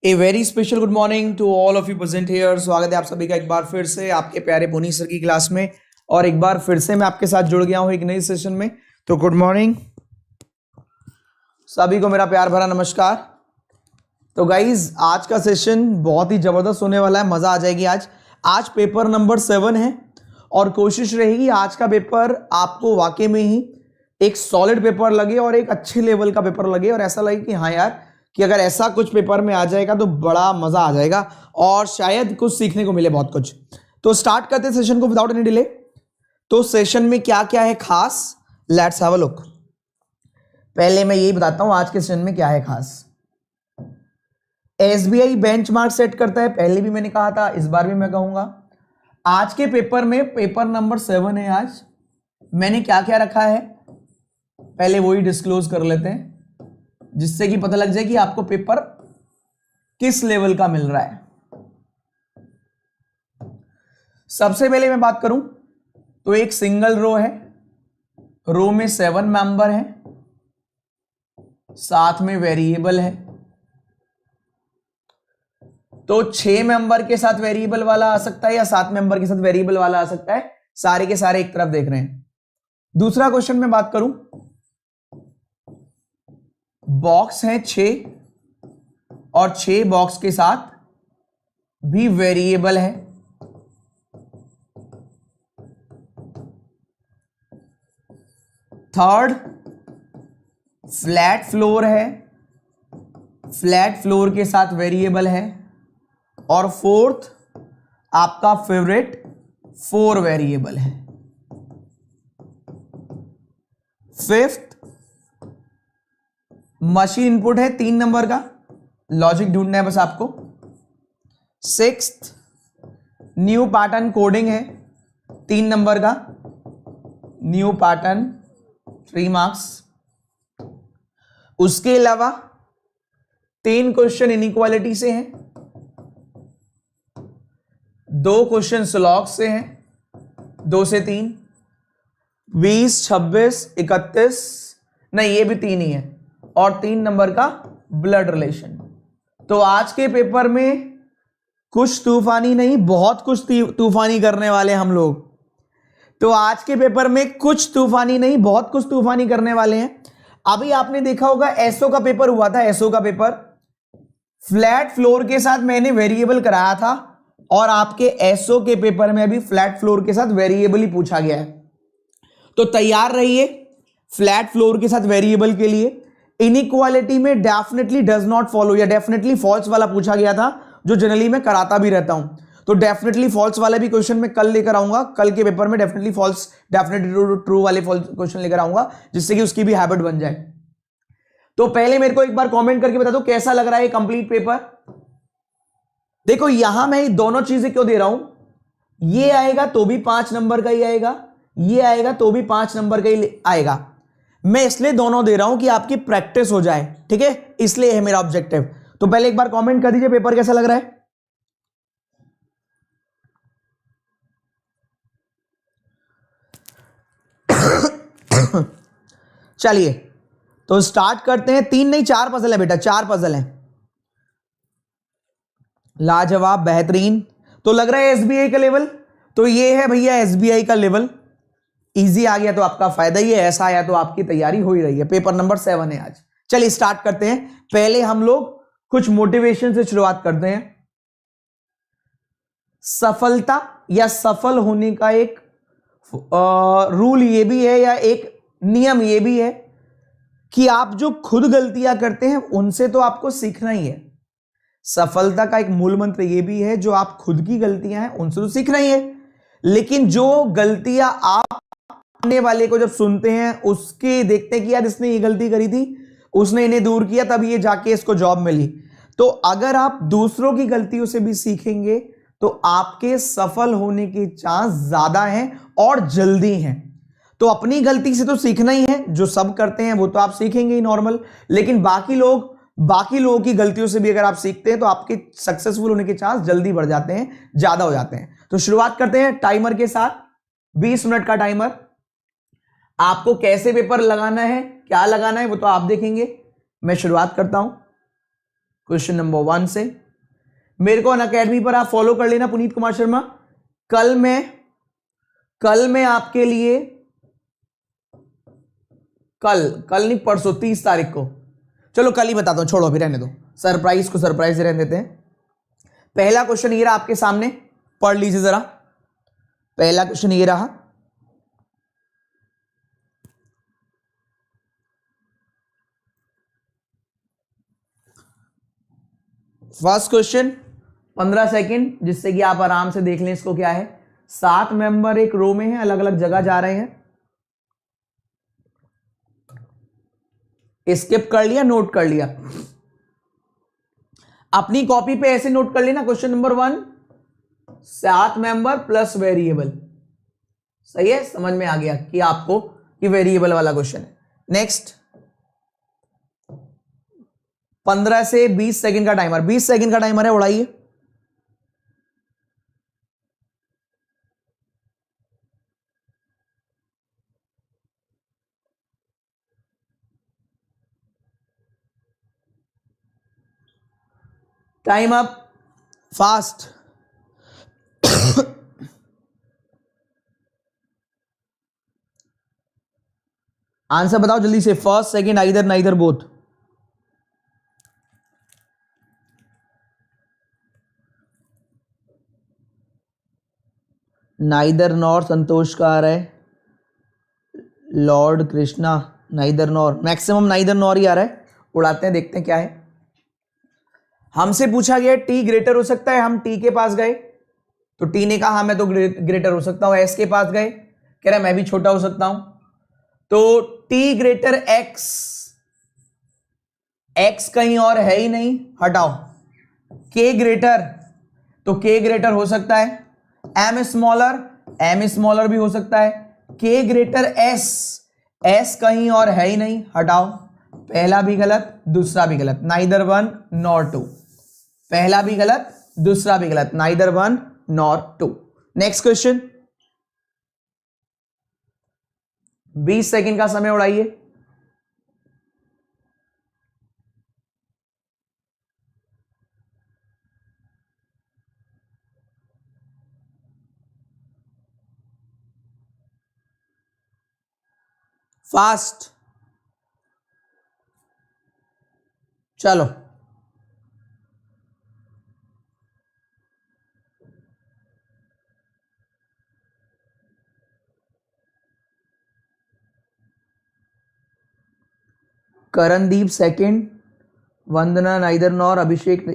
A very special good morning to all of you present here. स्वागत है आप सभी का एक बार फिर से आपके प्यारे पुनीत सर की क्लास में। और एक बार फिर से मैं आपके साथ जुड़ गया हूं एक नई सेशन में। तो गुड मॉर्निंग सभी को, मेरा प्यार भरा नमस्कार। तो गाइज आज का सेशन बहुत ही जबरदस्त होने वाला है, मजा आ जाएगी। आज पेपर नंबर 7 है और कोशिश रहेगी आज का पेपर आपको वाकई में ही एक सॉलिड पेपर लगे और एक अच्छे लेवल का पेपर लगे और ऐसा लगे कि हाँ यार, कि अगर ऐसा कुछ पेपर में आ जाएगा तो बड़ा मजा आ जाएगा और शायद कुछ सीखने को मिले बहुत कुछ। तो स्टार्ट करते हैं सेशन को विदाउट एनी डिले। तो सेशन में क्या क्या है खास, लेट्स हैव अ लुक। पहले मैं यही बताता हूं आज के सेशन में क्या है खास। एसबीआई बेंचमार्क सेट करता है, पहले भी मैंने कहा था, इस बार भी मैं कहूंगा। आज के पेपर में पेपर नंबर 7 है। आज मैंने क्या क्या रखा है पहले वही डिस्क्लोज कर लेते हैं, जिससे कि पता लग जाए कि आपको पेपर किस लेवल का मिल रहा है। सबसे पहले मैं बात करूं तो एक सिंगल रो है, रो में 7 मेंबर है, साथ में वेरिएबल है। तो 6 मेंबर के साथ वेरिएबल वाला आ सकता है या 7 मेंबर के साथ वेरिएबल वाला आ सकता है, सारे के सारे एक तरफ देख रहे हैं। दूसरा क्वेश्चन में बात करूं, बॉक्स है 6 और 6 बॉक्स के साथ भी वेरिएबल है। थर्ड फ्लैट फ्लोर है, फ्लैट फ्लोर के साथ वेरिएबल है। और फोर्थ आपका फेवरेट 4 वेरिएबल है। फिफ्थ मशीन इनपुट है 3 नंबर का, लॉजिक ढूंढना है बस आपको। सिक्स्थ न्यू पैटर्न कोडिंग है 3 नंबर का, न्यू पैटर्न 3 मार्क्स। उसके अलावा 3 क्वेश्चन इनइक्वालिटी से हैं, 2 क्वेश्चन स्लॉग से हैं, 2 से 3, 20, 26, 31, नहीं ये भी 3 ही है, और 3 नंबर का ब्लड रिलेशन। तो आज के पेपर में कुछ तूफानी नहीं, बहुत कुछ तूफानी करने वाले हम लोग। तो आज के पेपर में कुछ तूफानी नहीं, बहुत कुछ तूफानी करने वाले हैं। अभी आपने देखा होगा एसओ का पेपर हुआ था, एसओ का पेपर फ्लैट फ्लोर के साथ मैंने वेरिएबल कराया था और आपके एसओ के पेपर में अभी फ्लैट फ्लोर के साथ वेरिएबल ही पूछा गया है। तो तैयार रहिए फ्लैट फ्लोर के साथ वेरिएबल के लिए। इनइक्वालिटी में डेफिनेटली डज नॉट फॉलो या डेफिनेटली फॉल्स वाला पूछा गया था, जो जनरली मैं कराता भी रहता हूं। तो डेफिनेटली फॉल्स वाला भी क्वेश्चन मैं कल लेकर आऊंगा, कल के पेपर में डेफिनेटली फॉल्स, डेफिनेटली ट्रू वाले फॉल्स क्वेश्चन लेकर आऊंगा, जिससे कि उसकी भी हैबिट बन जाए। तो पहले मेरे को एक बार कमेंट करके बता दो कैसा लग रहा है कंप्लीट पेपर। देखो यहां मैं दोनों चीजें क्यों दे रहा हूं, ये आएगा तो भी 5 नंबर का ही आएगा, ये आएगा तो भी 5 नंबर का ही आएगा। मैं इसलिए दोनों दे रहा हूं कि आपकी प्रैक्टिस हो जाए, ठीक है, इसलिए है मेरा ऑब्जेक्टिव। तो पहले एक बार कमेंट कर दीजिए पेपर कैसा लग रहा है। चलिए तो स्टार्ट करते हैं। 3 नहीं 4 पजल है बेटा, 4 पजल है। लाजवाब, बेहतरीन। तो लग रहा है एसबीआई का लेवल, तो ये है भैया एसबीआई का लेवल। इजी आ गया तो आपका फायदा ही है, ऐसा आया तो आपकी तैयारी हो ही रही है। पेपर नंबर 7 है आज। चलिए स्टार्ट करते हैं। पहले हम लोग कुछ मोटिवेशन से शुरुआत करते हैं। सफलता या सफल होने का एक रूल ये भी है या एक नियम ये भी है कि आप जो खुद गलतियां करते हैं उनसे तो आपको सीखना ही है। सफलता का एक मूल मंत्र ये भी है, जो आप खुद की गलतियां हैं उनसे तो सीखना ही है, लेकिन जो गलतियां आप सामने वाले को जब सुनते हैं उसके देखते हैं कि यार इसने ये गलती करी थी, उसने इन्हें दूर किया, तब ये जाके इसको जॉब मिली। तो अगर आप दूसरों की गलतियों से भी सीखेंगे तो आपके सफल होने के चांस ज्यादा हैं और जल्दी हैं। तो अपनी गलती से तो सीखना ही है, जो सब करते हैं वो तो आप सीखेंगे ही नॉर्मल, लेकिन बाकी लोगों की गलतियों से भी अगर आप सीखते हैं तो आपके सक्सेसफुल होने के चांस जल्दी बढ़ जाते हैं, ज्यादा हो जाते हैं। तो शुरुआत करते हैं टाइमर के साथ। 20 मिनट का टाइमर। आपको कैसे पेपर लगाना है, क्या लगाना है, वो तो आप देखेंगे। मैं शुरुआत करता हूं। क्वेश्चन नंबर 1 से। मेरे को अनअकैडमी पर आप फॉलो कर लेना, पुनीत कुमार शर्मा। कल मैं आपके लिए कल नहीं, परसों 30 तारीख को, चलो कल ही बताता हूं, छोड़ो अभी रहने दो, सरप्राइज को सरप्राइज रहने देते हैं। पहला क्वेश्चन ये रहा आपके सामने, पढ़ लीजिए जरा। पहला क्वेश्चन ये रहा, फर्स्ट क्वेश्चन 15 सेकंड, जिससे कि आप आराम से देख लें इसको। क्या है, 7 मेंबर एक रो में है, अलग अलग जगह जा रहे हैं। स्किप कर लिया, नोट कर लिया, अपनी कॉपी पे ऐसे नोट कर लेना। Question number 1, 7 member plus variable. सही है, समझ में आ गया कि आपको कि वेरिएबल वाला क्वेश्चन है। नेक्स्ट, 15 से 20 सेकंड का टाइमर, 20 सेकंड का टाइमर है, उड़ाइए। Time up, fast. आंसर बताओ जल्दी से, first second, either neither both. Neither nor Santosh का आ रहा है, Lord Krishna neither nor, maximum neither nor ही आ रहा है। उड़ाते हैं, देखते हैं क्या है। हमसे पूछा गया टी ग्रेटर हो सकता है, हम टी के पास गए तो टी ने कहा मैं तो ग्रेटर हो सकता हूं। एस के पास गए, कह रहा मैं भी छोटा हो सकता हूं। तो टी ग्रेटर एक्स, एक्स कहीं और है ही नहीं, हटाओ। के ग्रेटर, तो के ग्रेटर हो सकता है। एम स्मॉलर, एम स्मॉलर भी हो सकता है। के ग्रेटर एस, एस कहीं और है ही नहीं, हटाओ। पहला भी गलत, दूसरा भी गलत, नाइदर वन नॉर टू। पहला भी गलत, दूसरा भी गलत, neither one nor two. Next question, 20 second का समय उड़ाइए। फास्ट, चलो। Karandeep second, Vandana neither nor, Abhishek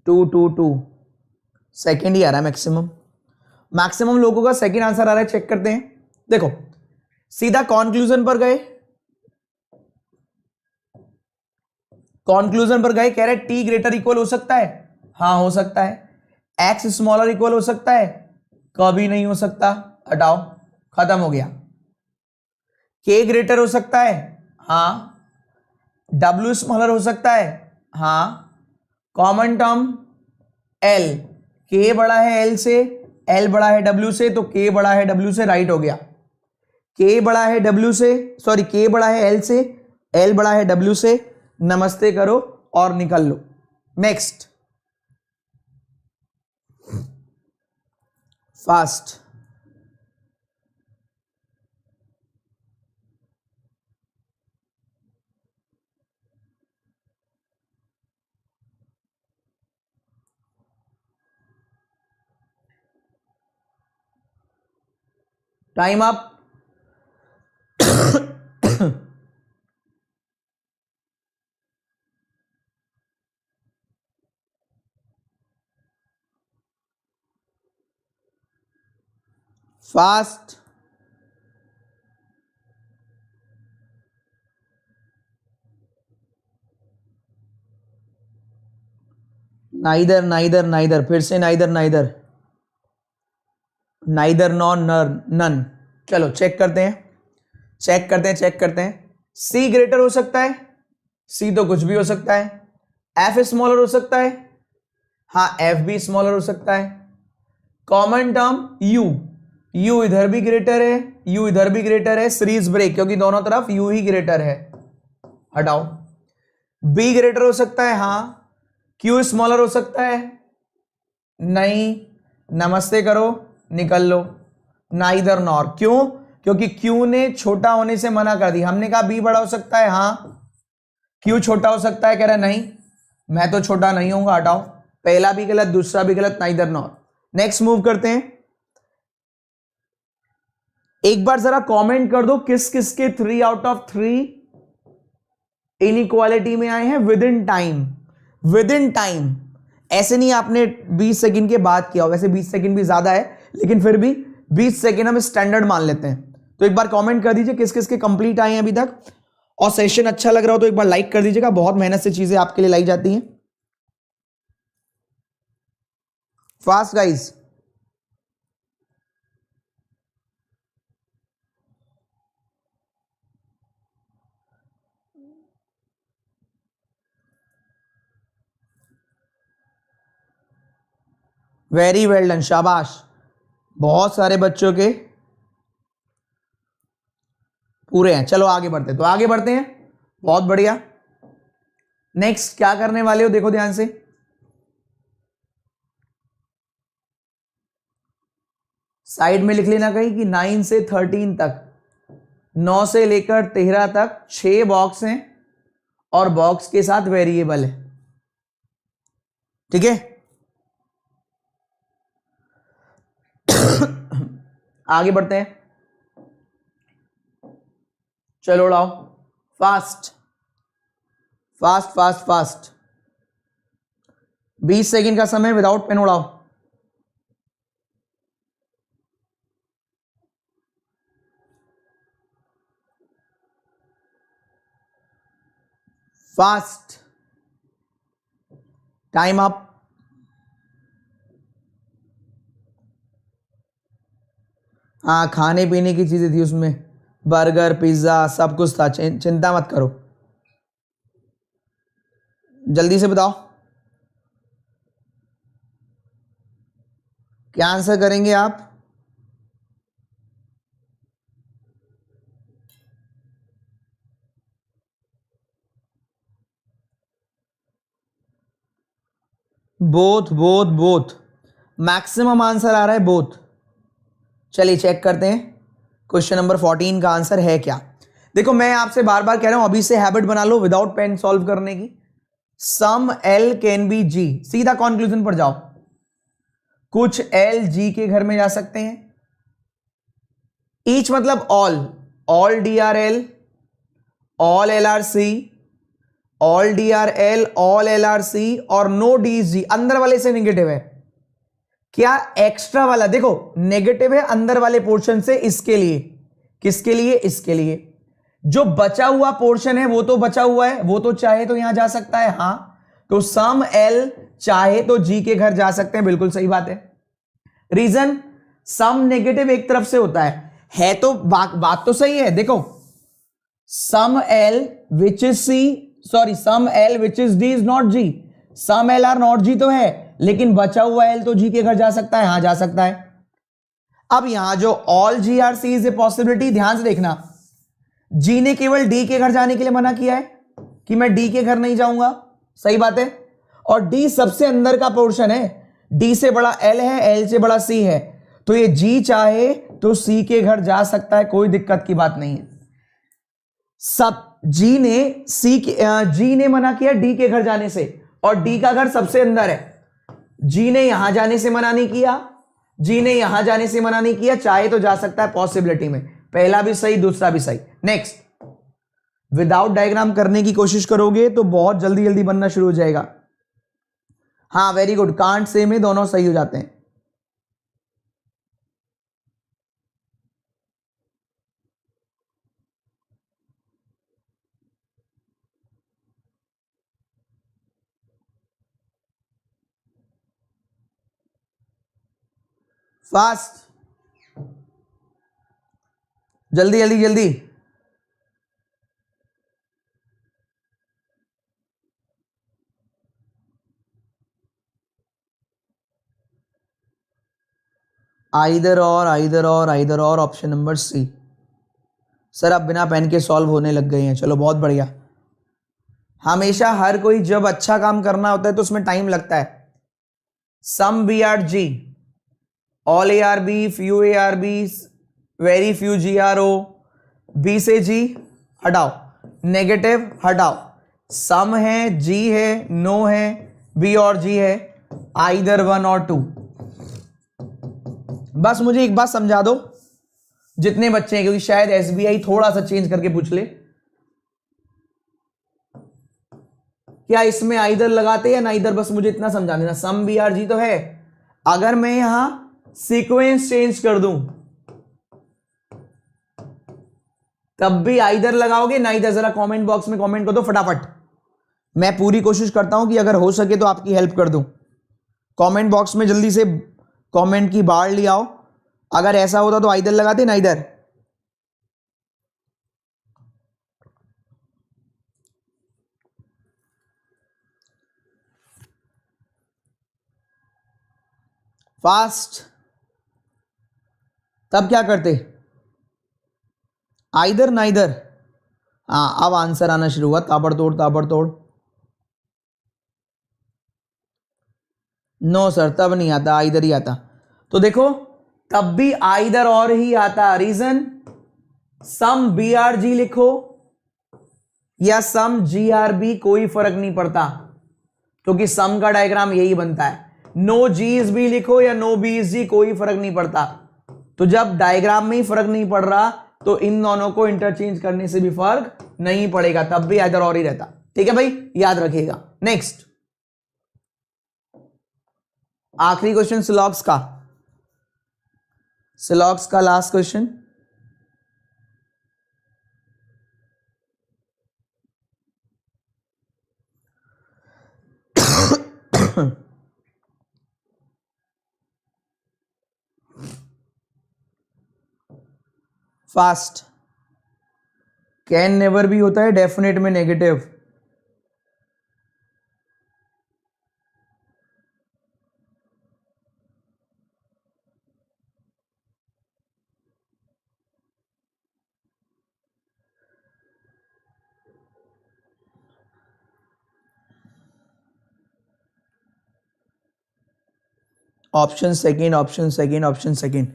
2 second ही आ रहा है मैक्सिमम। मैक्सिमम लोगों का सेकंड आंसर आ रहा है, चेक करते हैं। देखो, सीधा कॉन्क्लूजन पर गए, कॉन्क्लूजन पर गए, कह रहे टी ग्रेटर इक्वल हो सकता है, हाँ हो सकता है। एक्स स्मॉलर इक्वल हो सकता है, कभी नहीं हो सकता, हटाओ, खत्म हो गया। के ग्रेटर हो सकता है, हाँ। डब्ल्यू स्मॉलर हो सकता है, हाँ। कॉमन टर्म एल, के बड़ा है एल से, एल बड़ा है डब्ल्यू से, तो के बड़ा है डब्ल्यू से, राइट हो गया। के बड़ा है डब्ल्यू से, सॉरी के बड़ा है एल से, एल बड़ा है डब्ल्यू से, नमस्ते करो और निकल लो। Next, fast. Time up. Fast, neither neither neither, फिर से neither neither, neither non nor none. चलो चेक करते हैं, चेक करते हैं, चेक करते हैं। सी ग्रेटर हो सकता है, सी तो कुछ भी हो सकता है। एफ स्मॉलर हो सकता है, हाँ एफ भी स्मॉलर हो सकता है। कॉमन टर्म यू, यू इधर भी ग्रेटर है, यू इधर भी ग्रेटर है, सीरीज ब्रेक, क्योंकि दोनों तरफ यू ही ग्रेटर है, हटाओ। बी ग्रेटर हो सकता है, हाँ। क्यू स्मॉलर हो सकता है, नहीं। नमस्ते करो, निकल लो। Neither nor. क्यों? क्योंकि क्यू ने छोटा होने से मना कर दी। हमने कहा बी बड़ा हो सकता है, हाँ। क्यू छोटा हो सकता है, कह रहा नहीं मैं तो छोटा नहीं होऊंगा, हटाओ। पहला भी गलत, दूसरा भी गलत, नाइदर नॉर। नेक्स्ट मूव करते हैं। एक बार जरा कमेंट कर दो किस किस के 3 आउट ऑफ 3 इनइक्वालिटी में आए हैं with in time. With in time, ऐसे नहीं आपने 20 सेकंड के बाद किया हो, वैसे 20 सेकंड भी ज्यादा है, लेकिन फिर भी 20 सेकंड हम स्टैंडर्ड मान लेते हैं। तो एक बार कमेंट कर दीजिए किस किस के कंप्लीट आए हैं अभी तक, और सेशन अच्छा लग रहा हो तो एक बार लाइक कर दीजिएगा। बहुत मेहनत से चीजें आपके लिए लाई जाती हैं। Fast guys. Very well done, शाबाश। बहुत सारे बच्चों के पूरे हैं। चलो आगे बढ़ते हैं, तो आगे बढ़ते हैं। बहुत बढ़िया। नेक्स्ट क्या करने वाले हो, देखो ध्यान से। साइड में लिख लेना कहीं कि 9 से 13 तक, 9 से लेकर 13 तक 6 बॉक्स हैं और बॉक्स के साथ वेरिएबल है। ठीक है, आगे बढ़ते हैं। चलो उड़ाओ, fast fast fast fast. 20 second का समय, विदाउट पेन उड़ाओ। Fast, time up. हाँ, खाने पीने की चीजें थी उसमें, बर्गर पिज्जा सब कुछ था, चिंता मत करो। जल्दी से बताओ क्या आंसर करेंगे आप। Both both both, maximum answer आ रहा है बोथ। चलिए चेक करते हैं क्वेश्चन नंबर 14 का आंसर है क्या। देखो मैं आपसे बार बार कह रहा हूं, अभी से हैबिट बना लो विदाउट पेन सॉल्व करने की। सम एल कैन बी जी, सीधा कंक्लूजन पर जाओ। कुछ एल जी के घर में जा सकते हैं। ईच मतलब all, all D R L, all L R C, all D R L, all L R C और नो डी जी। अंदर वाले से नेगेटिव है क्या? एक्स्ट्रा वाला देखो नेगेटिव है अंदर वाले पोर्शन से, इसके लिए। किसके लिए? इसके लिए। जो बचा हुआ पोर्शन है वो तो बचा हुआ है, वो तो चाहे तो यहां जा सकता है, हां। तो सम एल चाहे तो जी के घर जा सकते हैं, बिल्कुल सही बात है। रीजन, सम नेगेटिव एक तरफ से होता है तो बात तो सही है। देखो some L which is C, sorry some L which is D is not G. Some L are not G तो है, लेकिन बचा हुआ एल तो जी के घर जा सकता है, हां जा सकता है। अब यहां जो all G R C is a possibility, ध्यान से देखना, जी ने केवल डी के घर जाने के लिए मना किया है कि मैं डी के घर नहीं जाऊंगा, सही बात है। और डी सबसे अंदर का पोर्शन है, डी से बड़ा एल है, एल से बड़ा सी है, तो ये जी चाहे तो सी के घर जा सकता है, कोई दिक्कत की बात नहीं है। सब जी ने मना किया डी के घर जाने से, और डी का घर सबसे अंदर है। जी ने यहां जाने से मना नहीं किया, जी ने यहां जाने से मना नहीं किया, चाहे तो जा सकता है पॉसिबिलिटी में। पहला भी सही, दूसरा भी सही। नेक्स्ट, विदाउट डायग्राम करने की कोशिश करोगे तो बहुत जल्दी जल्दी बनना शुरू हो जाएगा। हाँ वेरी गुड, कांट से में दोनों सही हो जाते हैं। फास्ट, जल्दी जल्दी जल्दी। आइदर और आइदर और आइदर और, ऑप्शन नंबर सी। सर अब बिना पेन के सॉल्व होने लग गए हैं, चलो बहुत बढ़िया। हमेशा हर कोई जब अच्छा काम करना होता है तो उसमें टाइम लगता है. Some B are G, all A are B, few A are B, very few G are O. B से जी हटाओ, नेगेटिव हटाओ, सम है, जी है, नो है, बी और जी है, आइदर वन और टू. बस मुझे एक बात समझा दो जितने बच्चे हैं, क्योंकि शायद एसबीआई थोड़ा सा चेंज करके पूछ ले. क्या इसमें आइदर लगाते या नाइदर, बस मुझे इतना समझा देना. सम बी आर जी तो है, अगर मैं यहां सीक्वेंस चेंज कर दूं तब भी आइदर लगाओगे नाइदर? जरा कमेंट बॉक्स में कमेंट कर दो फटाफट. मैं पूरी कोशिश करता हूं कि अगर हो सके तो आपकी हेल्प कर दूं. कमेंट बॉक्स में जल्दी से कमेंट की बाढ़ ले आओ. अगर ऐसा होता तो आइदर लगाते नाइदर? फास्ट. तब क्या करते? Either neither. हाँ, अब आंसर आना शुरू हुआ, ताबड़तोड़ ताबड़तोड़. नो सर, तब नहीं आता, आइदर ही आता. तो देखो, तब भी आइदर और ही आता. Reason, some B are G लिखो या सम जी आर बी, कोई फर्क नहीं पड़ता, क्योंकि सम का डायग्राम यही बनता है. नो जी इज बी लिखो या नो बी इज जी, कोई फर्क नहीं पड़ता. तो जब डायग्राम में ही फर्क नहीं पड़ रहा तो इन दोनों को इंटरचेंज करने से भी फर्क नहीं पड़ेगा, तब भी आइदर और ही रहता. ठीक है भाई, याद रखिएगा. नेक्स्ट, आखिरी क्वेश्चन सिलॉक्स का. सिलॉक्स का last question. Fast. Can never भी होता है डेफिनेट में negative. Option second, option second, option second.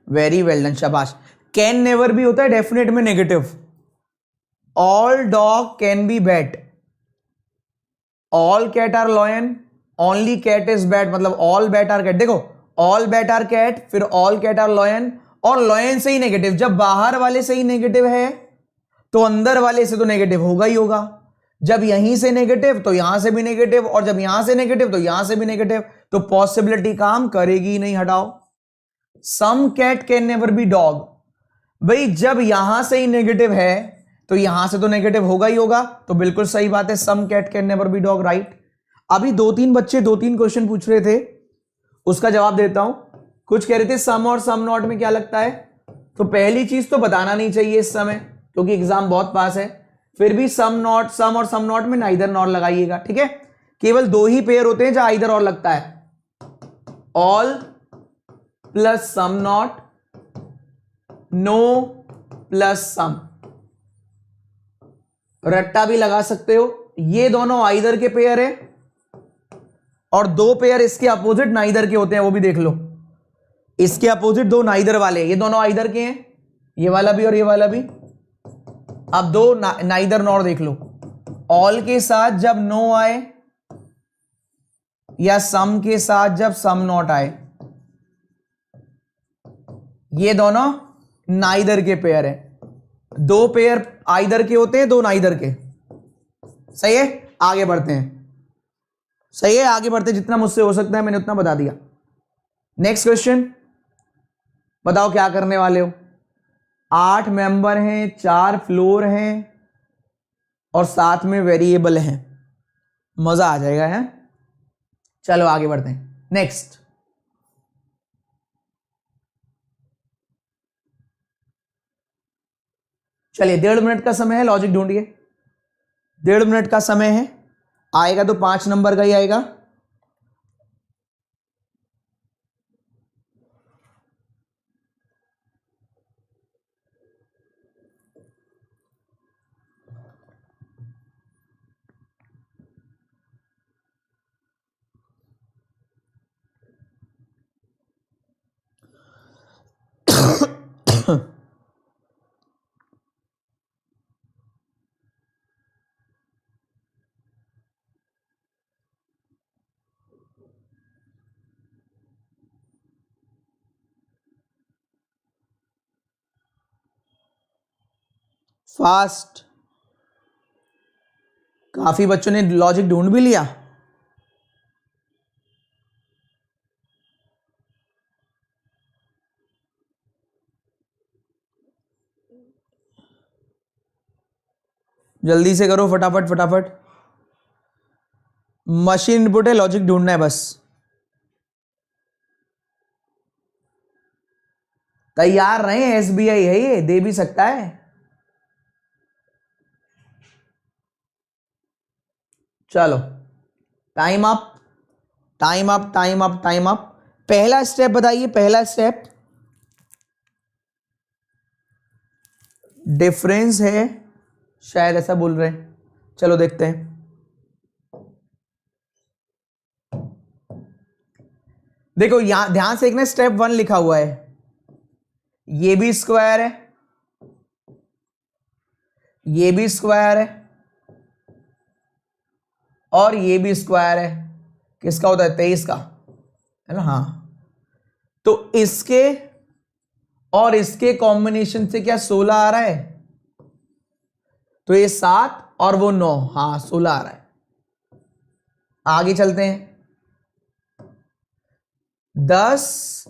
Very well done, शाबाश. कैन नेवर भी होता है डेफिनेट में negative. All dog can be bat, all cat are lion, only cat is bat, मतलब ऑल बैट आर कैट. देखो, all bat are cat, फिर all cat are lion, और lion से ही नेगेटिव. जब बाहर वाले से ही नेगेटिव है तो अंदर वाले से तो नेगेटिव होगा ही होगा. जब यहीं से नेगेटिव तो यहां से भी नेगेटिव, और जब यहां से नेगेटिव तो यहां से भी नेगेटिव, तो पॉसिबिलिटी काम करेगी ही नहीं. हटाओ. Some cat can never be dog. भाई जब यहां से ही नेगेटिव है तो यहां से तो नेगेटिव होगा ही होगा, तो बिल्कुल सही बात है, some cat can never be dog. Right. अभी दो तीन बच्चे दो तीन क्वेश्चन पूछ रहे थे, उसका जवाब देता हूं. कुछ कह रहे थे सम और सम नॉट में क्या लगता है. तो पहली चीज तो बताना नहीं चाहिए इस समय, क्योंकि एग्जाम बहुत पास है. फिर भी सम नॉट, सम और सम नॉट में नाइदर नॉर लगाइएगा. ठीक है, केवल दो ही पेयर होते हैं जहां आइदर और लगता है. All plus some not, no plus some. रट्टा भी लगा सकते हो. ये दोनों आइदर के पेयर है, और दो पेयर इसके अपोजिट नाइदर के होते हैं, वो भी देख लो. इसके अपोजिट दो नाइदर वाले, ये दोनों आइदर के हैं, ये वाला भी और ये वाला भी. अब दो नाइदर नॉर देख लो. ऑल के साथ जब नो आए या सम के साथ जब सम नॉट आए, ये दोनों नाइदर के पेयर है. दो पेयर आइदर के होते हैं, दो नाइदर के. सही है, आगे बढ़ते हैं. सही है, आगे बढ़ते हैं. जितना मुझसे हो सकता है मैंने उतना बता दिया. नेक्स्ट क्वेश्चन, बताओ क्या करने वाले हो. 8 मेंबर हैं, 4 फ्लोर हैं, और साथ में वेरिएबल हैं. मजा आ जाएगा है. चलो आगे बढ़ते हैं. नेक्स्ट, चलिए 1.5 मिनट का समय है, लॉजिक ढूंढिए. 1.5 मिनट का समय है, आएगा तो 5 नंबर का ही आएगा. फास्ट। काफी बच्चों ने लॉजिक ढूंढ भी लिया। जल्दी से करो, फटाफट फटाफट। मशीन इनपुट है, लॉजिक ढूंढना है बस। तैयार रहे, एसबीआई है ये, दे भी सकता है। चलो, time up time up time up time up. पहला स्टेप बताइए, पहला स्टेप डिफरेंस है, शायद ऐसा बोल रहे हैं। चलो देखते हैं। देखो यहां ध्यान से, एक ना स्टेप 1 लिखा हुआ है, ये भी स्क्वायर है, ये भी स्क्वायर है, और ये भी स्क्वायर है। किसका होता है? 23 का, है ना? हाँ, तो इसके और इसके कॉम्बिनेशन से क्या 16 आ रहा है? तो ये 7 और वो 9, हाँ 16 आ रहा है। आगे चलते हैं। 10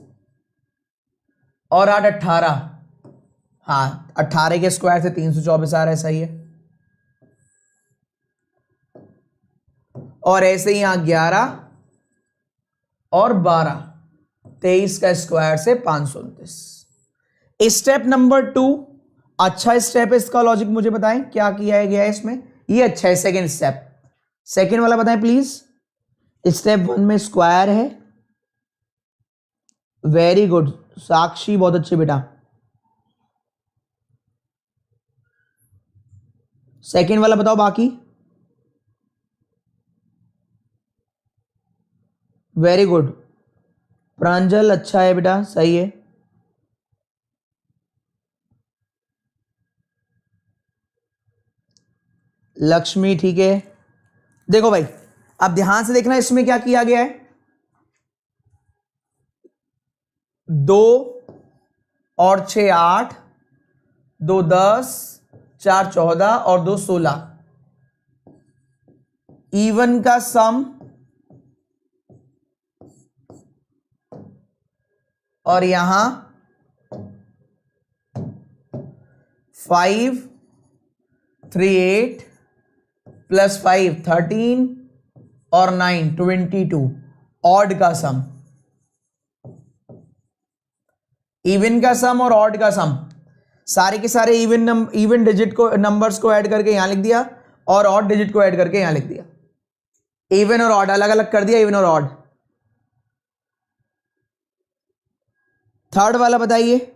और 8 18, हाँ 18 के स्क्वायर से 324 आ रहा है, सही है। और ऐसे ही यहां 11 और 12, 23 का स्क्वायर से 529। स्टेप नंबर 2 अच्छा स्टेप है, इसका लॉजिक मुझे बताएं क्या किया गया है इसमें। ये अच्छा है, सेकेंड स्टेप। सेकेंड वाला बताएं प्लीज। स्टेप 1 में स्क्वायर है, वेरी गुड साक्षी, बहुत अच्छे बेटा। सेकेंड वाला बताओ बाकी। वेरी गुड प्रांजल, अच्छा है बेटा, सही है। लक्ष्मी ठीक है। देखो भाई, अब ध्यान से देखना, इसमें क्या किया गया है। 2 और 6 8, 2 10, 4 14 और 2 16। इवन का सम और यहां 5 3 8 प्लस 5 13 और 9 22। ऑड का सम, इवन का सम और ऑड का सम, सारे के सारे इवन डिजिट को, नंबर्स को ऐड करके यहां लिख दिया, और ऑड डिजिट को ऐड करके यहां लिख दिया। इवन और ऑड अलग अलग कर दिया, इवन और ऑड। थर्ड वाला बताइए।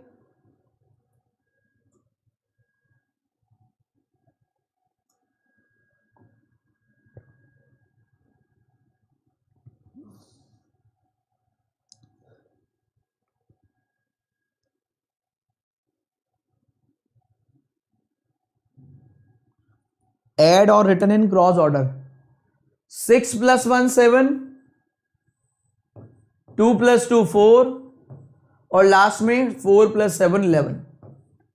एड और रिटर्न इन क्रॉस ऑर्डर। 6 + 1 7, 2 + 2 4, और लास्ट में 4 + 7 11।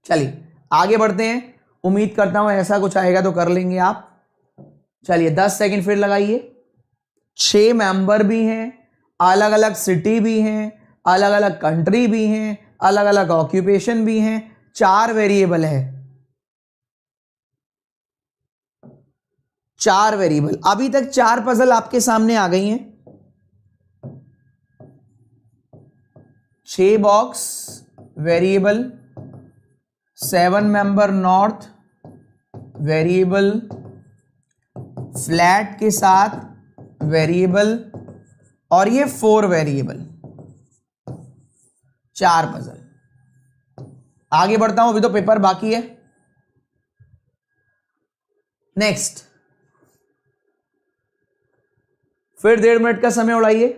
चलिए आगे बढ़ते हैं, उम्मीद करता हूं ऐसा कुछ आएगा तो कर लेंगे आप। चलिए 10 सेकंड फिर लगाइए। 6 मेंबर भी हैं, अलग अलग सिटी भी हैं, अलग अलग कंट्री भी हैं, अलग अलग ऑक्यूपेशन भी हैं, 4 वेरिएबल है, 4 वेरिएबल। अभी तक 4 पजल आपके सामने आ गई हैं। 6 box variable, 7 member north variable, flat के साथ वेरिएबल, और ये 4 वेरिएबल, 4 पजल। आगे बढ़ता हूं, अभी तो पेपर बाकी है। नेक्स्ट, फिर 1.5 मिनट का समय उड़ाइए,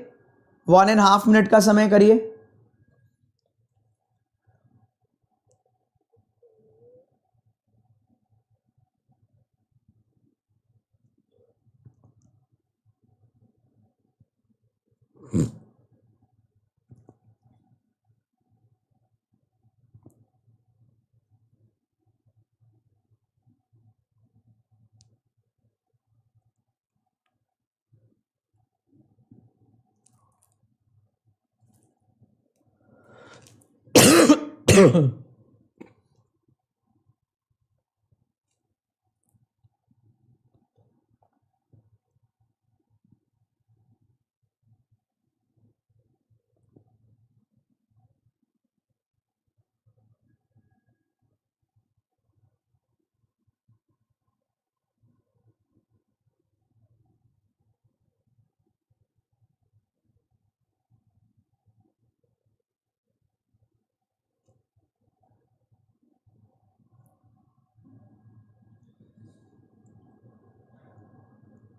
1.5 मिनट का समय करिए।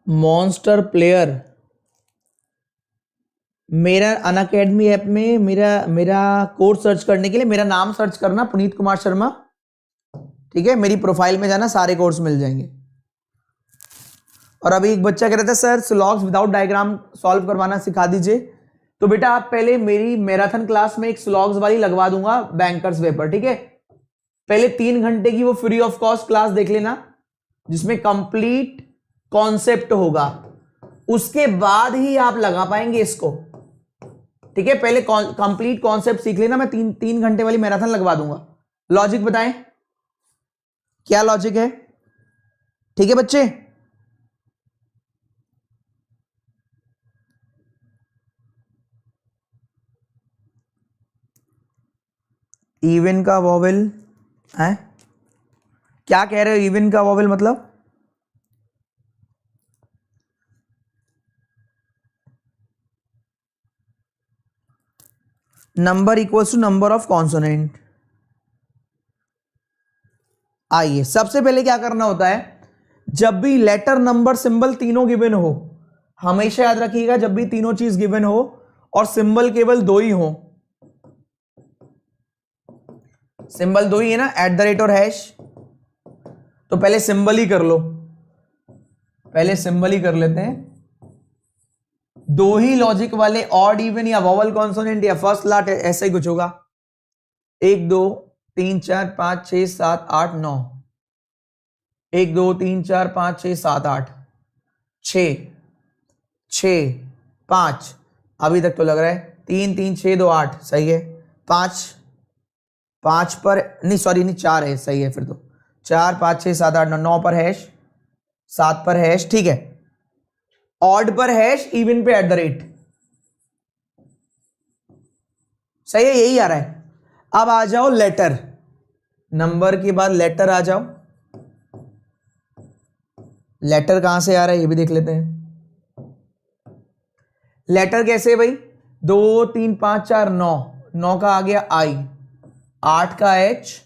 मॉन्स्टर प्लेयर, मेरा अनअकैडमी ऐप में मेरा मेरा कोर्स सर्च करने के लिए मेरा नाम सर्च करना, पुनीत कुमार शर्मा, ठीक है। मेरी प्रोफाइल में जाना, सारे कोर्स मिल जाएंगे। और अभी एक बच्चा कह रहा था सर स्लॉग्स विदाउट डायग्राम सॉल्व करवाना सिखा दीजिए। तो बेटा आप पहले मेरी मैराथन क्लास में एक स्लॉग्स वाली लगवा दूंगा बैंकर्स वे पर, ठीक है। पहले 3 घंटे की वो फ्री ऑफ कॉस्ट क्लास देख लेना, जिसमें कंप्लीट कॉन्सेप्ट होगा, उसके बाद ही आप लगा पाएंगे इसको, ठीक है। पहले कंप्लीट कॉन्सेप्ट सीख लेना, मैं 3 घंटे वाली मैराथन लगवा दूंगा। लॉजिक बताएं, क्या लॉजिक है? ठीक है बच्चे, इवन का वॉवेल है, क्या कह रहे हो? इवन का वॉवेल मतलब number equals to number of consonant. आइए सबसे पहले क्या करना होता है, जब भी लेटर नंबर सिंबल तीनों गिवन हो, हमेशा याद रखिएगा जब भी तीनों चीज गिवन हो और सिंबल केवल 2 ही हो, सिंबल 2 ही है ना, @ और हैश, तो पहले सिंबल ही कर लो, पहले सिंबल ही कर लेते हैं। 2 ही लॉजिक वाले ऑड इवन या वॉवल कॉन्सोनेंट या फर्स्ट लाट ऐसा ही कुछ होगा। 1 2 3 4 5 6 7 8 9, 1 2 3 4 5 6 7 8 6 6 5, अभी तक तो लग रहा है 3 3 6 2 8 सही है। 5 5 पर नहीं, सॉरी नहीं 4 है, सही है फिर तो 4 5 6 7 8 9, 9 पर हैश, 7 पर हैश, ठीक है। ऑड पर हैश, इवन पे @ सही है, यही आ रहा है। अब आ जाओ लेटर, नंबर के बाद लेटर आ जाओ। लेटर कहां से आ रहा है ये भी देख लेते हैं। लेटर कैसे भाई, 2 3 5 4 9, 9 का आ गया I, 8 का H,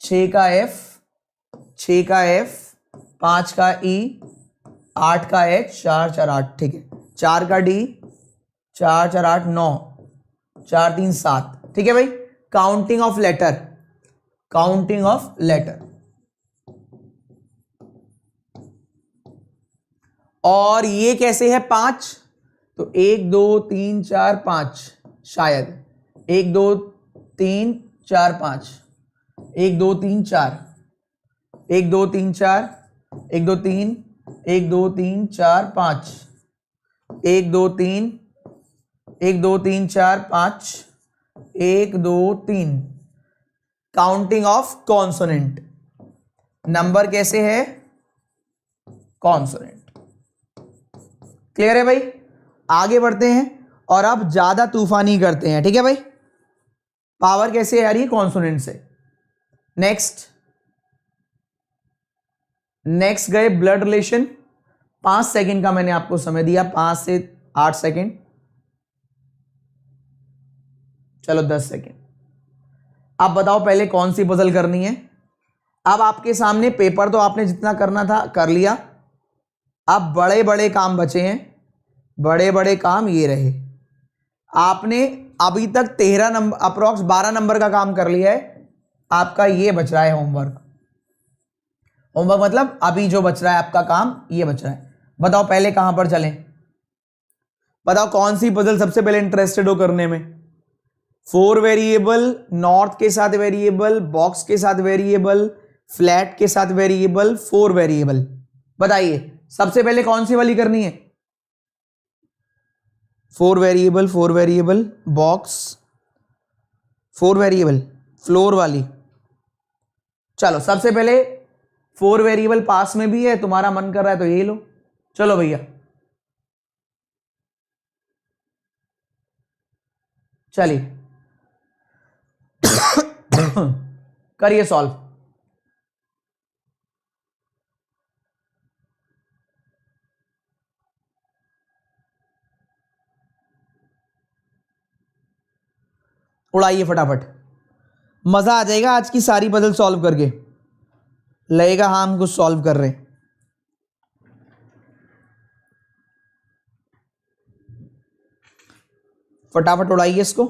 6 का F, 6 का F, 5 का E, 8 का H, 4 4 8, ठीक है। 4 का D, 4 4 8 9, 4 3 7, ठीक है भाई। Counting of letter, counting of letter. और ये कैसे है 5, तो 1 2 3 4 5, शायद 1 2 3 4 5, 1 2 3 4, 1 2 3 4, 1 2 3, 1 2 3 4 5, 1 2 3, 1 2 3 4 5, 1 2 3। काउंटिंग ऑफ कॉन्सोनेंट, नंबर कैसे है, कॉन्सोनेंट। क्लियर है भाई? आगे बढ़ते हैं और अब ज्यादा तूफानी करते हैं, ठीक है भाई। पावर कैसे आ रही है, कॉन्सोनेंट से। नेक्स्ट गए ब्लड रिलेशन। 5 सेकंड का मैंने आपको समय दिया, 5 से 8 सेकंड, चलो 10 सेकंड। अब बताओ पहले कौन सी पजल करनी है। अब आपके सामने पेपर तो आपने जितना करना था कर लिया, अब बड़े बड़े काम बचे हैं। बड़े बड़े काम ये रहे, आपने अभी तक 13 नंबर अप्रोक्स 12 नंबर का काम कर लिया है। आपका ये बच रहा है होमवर्क, होमवर्क मतलब अभी जो बच रहा है आपका काम ये बच रहा है। बताओ पहले कहां पर चलें, बताओ कौन सी पजल सबसे पहले इंटरेस्टेड हो करने में। 4 वेरिएबल, नॉर्थ के साथ वेरिएबल, बॉक्स के साथ वेरिएबल, फ्लैट के साथ वेरिएबल, 4 वेरिएबल। बताइए सबसे पहले कौन सी वाली करनी है। 4 variable, 4 variable, box, 4 variable, floor वाली। चलो सबसे पहले 4 वेरिएबल पास में भी है, तुम्हारा मन कर रहा है तो ये लो। चलो भैया चलिए करिए सॉल्व। उड़ाइए फटाफट, मजा आ जाएगा आज की सारी पजल सॉल्व करके, लगेगा हाँ हम कुछ सॉल्व कर रहे हैं। फटाफट उड़ाइए इसको।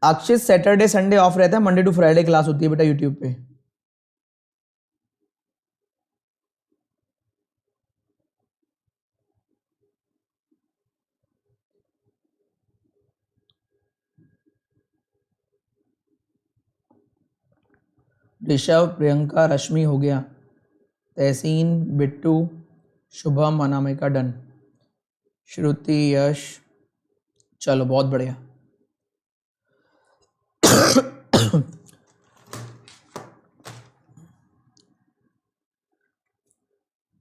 अक्षित सैटरडे संडे ऑफ रहता है, मंडे टू फ्राइडे क्लास होती है बेटा यूट्यूब पे। ऋषभ, प्रियंका, रश्मि हो गया, तहसीन, बिट्टू, शुभम, अनामिका डन, श्रुति, यश, चलो बहुत बढ़िया।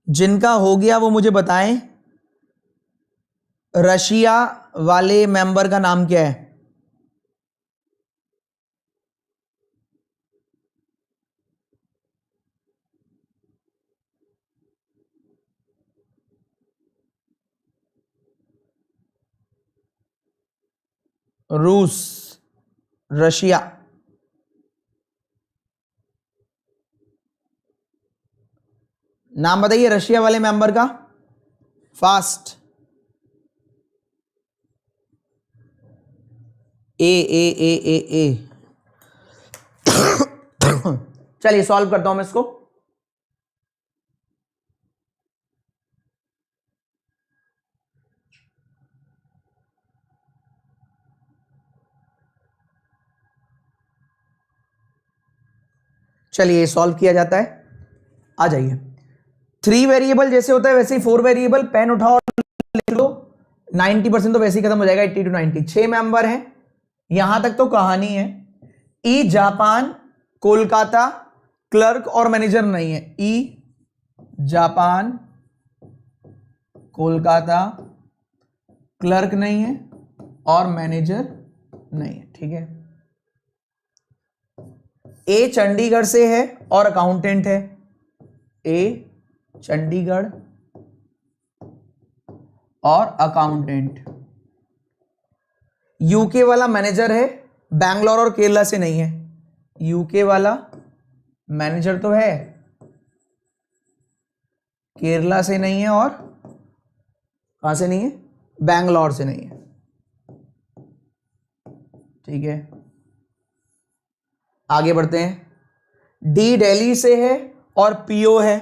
जिनका हो गया वो मुझे बताएं, रशिया वाले मेंबर का नाम क्या है? रूस, रशिया, नाम बताइए रशिया वाले मेंबर का, फास्ट। ए। चलिए सॉल्व करता हूं मैं इसको। चलिए सॉल्व किया जाता है, आ जाइए। 3 वेरिएबल जैसे होता है वैसे ही 4 वेरिएबल, पेन उठाओ और लिख लो। 90% तो वैसे ही खत्म हो जाएगा, 80 to 90। 6 मेंबर हैं, यहां तक तो कहानी है। ई जापान, कोलकाता, क्लर्क और मैनेजर नहीं है। ई जापान, कोलकाता, क्लर्क नहीं है और मैनेजर नहीं है, ठीक है। ए चंडीगढ़ से है और अकाउंटेंट है। ए चंडीगढ़ और अकाउंटेंट। यूके वाला मैनेजर है, बैंगलोर और केरला से नहीं है। यूके वाला मैनेजर तो है, केरला से नहीं है और कहां से नहीं है, बैंगलोर से नहीं है, ठीक है। आगे बढ़ते हैं। डी दिल्ली से है और पीओ है।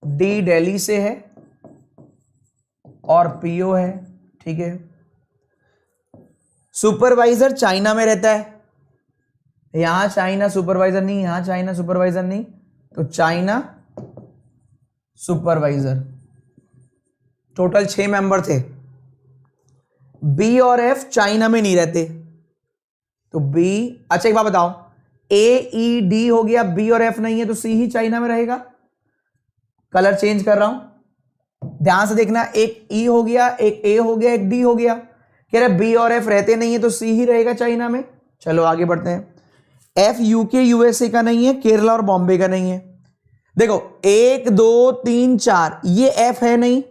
डी दिल्ली से है और पीओ है, ठीक है। सुपरवाइजर चाइना में रहता है। यहां चाइना सुपरवाइजर नहीं, यहां चाइना सुपरवाइजर नहीं, तो चाइना सुपरवाइजर। टोटल 6 मेंबर थे। बी और एफ चाइना में नहीं रहते, तो बी, अच्छा एक बात बताओ, ए ई डी हो गया, बी और एफ नहीं है तो सी ही चाइना में रहेगा। कलर चेंज कर रहा हूं, ध्यान से देखना, एक ई हो गया, एक ए हो गया, एक डी हो गया। कह रहे बी और एफ रहते नहीं है तो सी ही रहेगा चाइना में। चलो आगे बढ़ते हैं। एफ यूके यूएसए का नहीं है, केरला और बॉम्बे का नहीं है। देखो 1 2 3 4, ये एफ है नहीं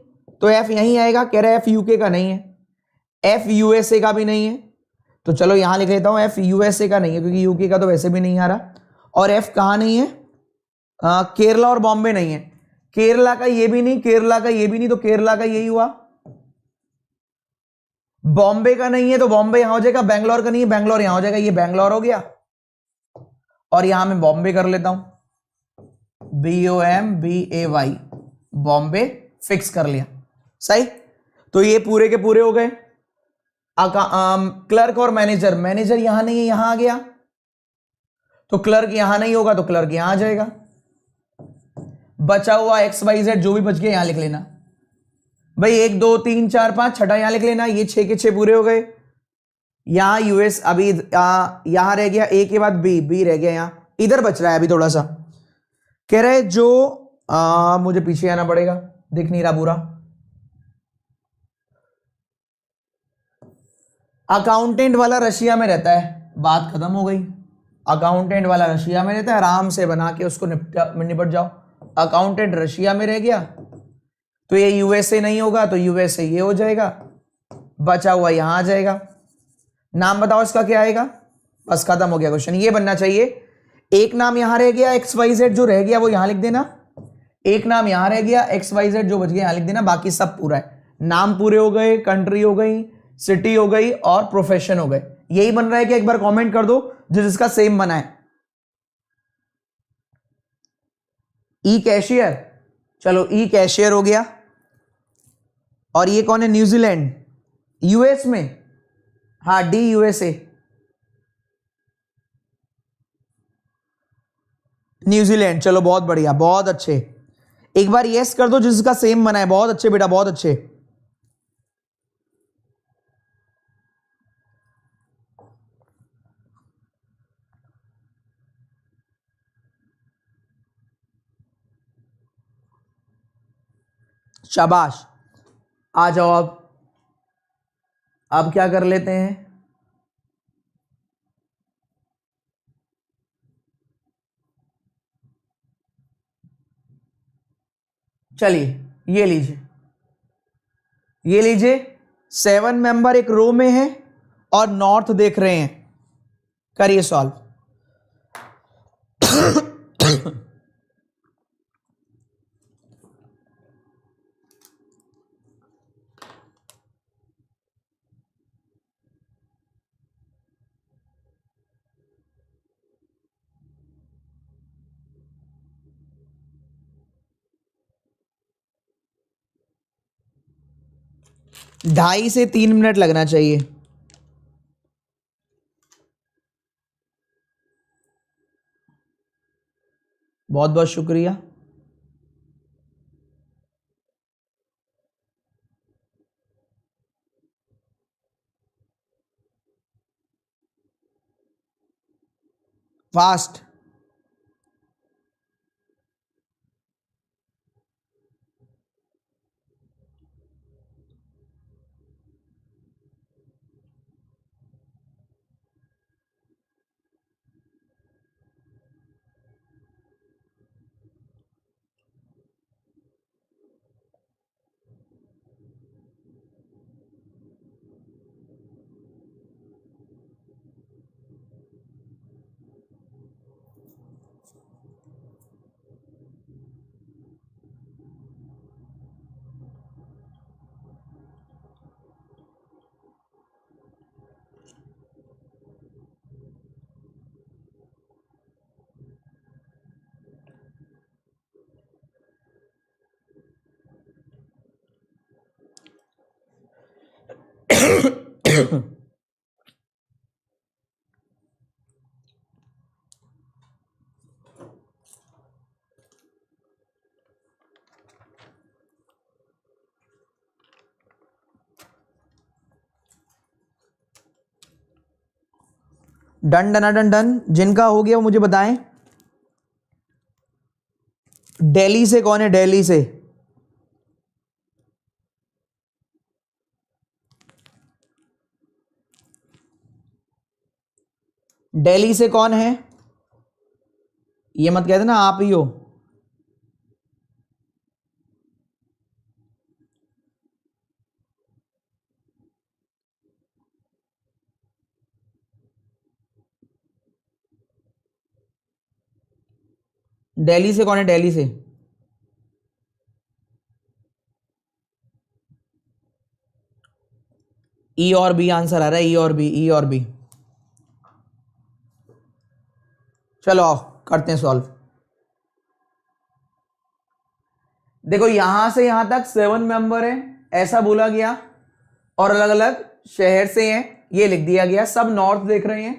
तो एफ यहीं आएगा। कह रहे एफ यूके का नहीं है, एफ यूएसए का भी नहीं है, तो चलो यहां लिख लेता हूं एफ यूएसए का नहीं है, क्योंकि यूके का तो वैसे भी नहीं आ रहा। और एफ कहां नहीं है, केरला और बॉम्बे नहीं है। केरला का ये भी नहीं, केरला का ये भी नहीं, तो केरला का यही हुआ। बॉम्बे का नहीं है तो बॉम्बे यहां हो जाएगा, बैंगलोर का नहीं है, बैंगलोर यहां हो जाएगा, ये बैंगलोर हो गया। और यहां मैं बॉम्बे कर लेता हूं, BOMBAY, बॉम्बे फिक्स कर लिया। सही, तो ये पूरे के पूरे हो गए। क्लर्क और मैनेजर, मैनेजर यहां नहीं है, यहां आ गया, तो क्लर्क यहां नहीं होगा तो क्लर्क यहां आ जाएगा। बचा हुआ XYZ जो भी बच गया यहां लिख लेना भाई, 1 2 3 4 5 छठा यहां लिख लेना। ये 6 के 6 पूरे हो गए। यहां यूएस अभी यहां रह गया, ए के बाद बी, बी रह गया, यहां इधर बच रहा है अभी थोड़ा सा। कह रहे जो मुझे पीछे आना पड़ेगा, दिख नहीं रहा पूरा। अकाउंटेंट वाला रशिया में रहता है, बात खत्म हो गई। अकाउंटेंट वाला रशिया में रहता है, आराम से बना के उसको निपट जाओ। अकाउंटेंट रशिया में रह गया तो ये यूएसए नहीं होगा, तो यूएसए ये हो जाएगा, बचा हुआ यहां आ जाएगा। नाम बताओ इसका क्या आएगा, बस खत्म हो गया क्वेश्चन। ये बनना चाहिए, एक नाम यहां रह गया, XYZ जो रह गया वो यहां लिख देना, एक नाम यहां रह गया, XYZ जो बच गया यहां लिख देना, बाकी सब पूरा है। नाम पूरे हो गए, कंट्री हो गई, सिटी हो गई और प्रोफेशन हो गए। यही बन रहा है कि एक बार कमेंट कर दो जिसका सेम बना है। ई कैशियर, चलो ई कैशियर हो गया। और ये कौन है, न्यूजीलैंड, यूएस में, हाँ डी यूएसए, न्यूजीलैंड। चलो बहुत बढ़िया, बहुत अच्छे। एक बार यस कर दो जिसका सेम बना है, बहुत अच्छे बेटा, बहुत अच्छे। शाबाश, आ जाओ अब क्या कर लेते हैं, चलिए ये लीजिए, ये लीजिए। 7 मेंबर एक रो में है और नॉर्थ देख रहे हैं, करिए सॉल्व। ढाई से 3 मिनट लगना चाहिए। बहुत बहुत शुक्रिया। Fast, done done done done. जिनका हो गया वो मुझे बताएं। दिल्ली से कौन है? दिल्ली से दिल्ली से कौन है? ये मत कहते ना आप ही हो। दिल्ली से कौन है? दिल्ली से ई और बी आंसर आ रहा है। ई और बी, ई और बी। चलो आओ करते हैं सॉल्व। देखो यहां से यहां तक 7 मेंबर है ऐसा बोला गया और अलग अलग शहर से हैं ये लिख दिया गया। सब नॉर्थ देख रहे हैं।